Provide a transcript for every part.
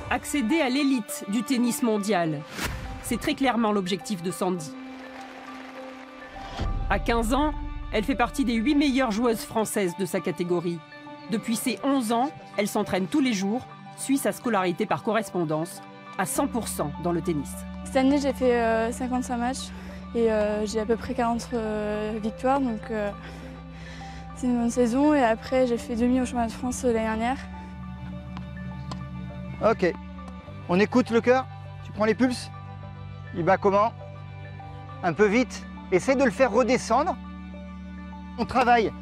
Accéder à l'élite du tennis mondial. C'est très clairement l'objectif de Sandy. À 15 ans, elle fait partie des 8 meilleures joueuses françaises de sa catégorie. Depuis ses 11 ans, elle s'entraîne tous les jours, suit sa scolarité par correspondance, à 100% dans le tennis. Cette année, j'ai fait 55 matchs et j'ai à peu près 40 victoires, donc c'est une bonne saison. Et après, j'ai fait demi au championnat de France l'année dernière. Ok, on écoute le cœur, tu prends les pulses, il bat comment? Un peu vite, essaie de le faire redescendre. On travaille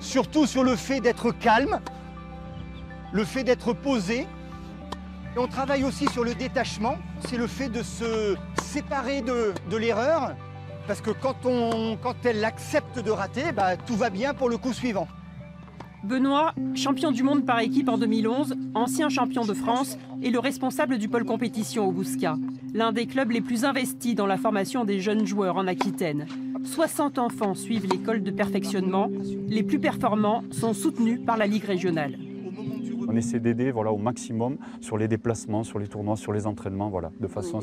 surtout sur le fait d'être calme, le fait d'être posé. Et on travaille aussi sur le détachement, c'est le fait de se séparer de l'erreur, parce que quand elle accepte de rater, bah, tout va bien pour le coup suivant. Benoît, champion du monde par équipe en 2011, ancien champion de France et le responsable du pôle compétition au Bouscat, l'un des clubs les plus investis dans la formation des jeunes joueurs en Aquitaine. 60 enfants suivent l'école de perfectionnement. Les plus performants sont soutenus par la Ligue régionale. On essaie d'aider au maximum sur les déplacements, sur les tournois, sur les entraînements, de façon.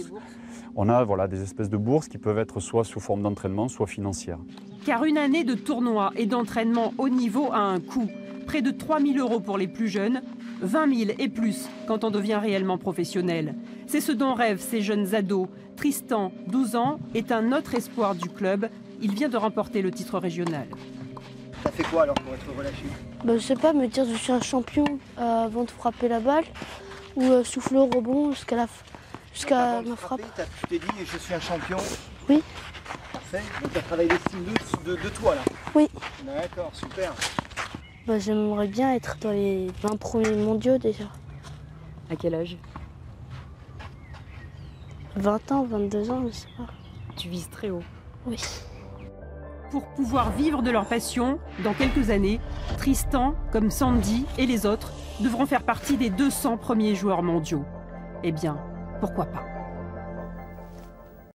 On a des espèces de bourses qui peuvent être soit sous forme d'entraînement, soit financières. Car une année de tournoi et d'entraînement haut niveau a un coût. Près de 3 000 € pour les plus jeunes, 20 000 et plus quand on devient réellement professionnel. C'est ce dont rêvent ces jeunes ados. Tristan, 12 ans, est un autre espoir du club. Il vient de remporter le titre régional. Ça fait quoi alors pour être relâché? Je sais pas, me dire je suis un champion avant de frapper la balle ou souffler au rebond jusqu'à ma frappe. Tu t'es dit je suis un champion? Oui. Parfait, donc tu as travaillé l'estime de toi là? Oui. D'accord, super. J'aimerais bien être dans les 20 premiers mondiaux déjà. À quel âge? 20 ans, 22 ans, je sais pas. Tu vises très haut. Oui. Pour pouvoir vivre de leur passion, dans quelques années, Tristan, comme Sandy et les autres, devront faire partie des 200 premiers joueurs mondiaux. Eh bien, pourquoi pas?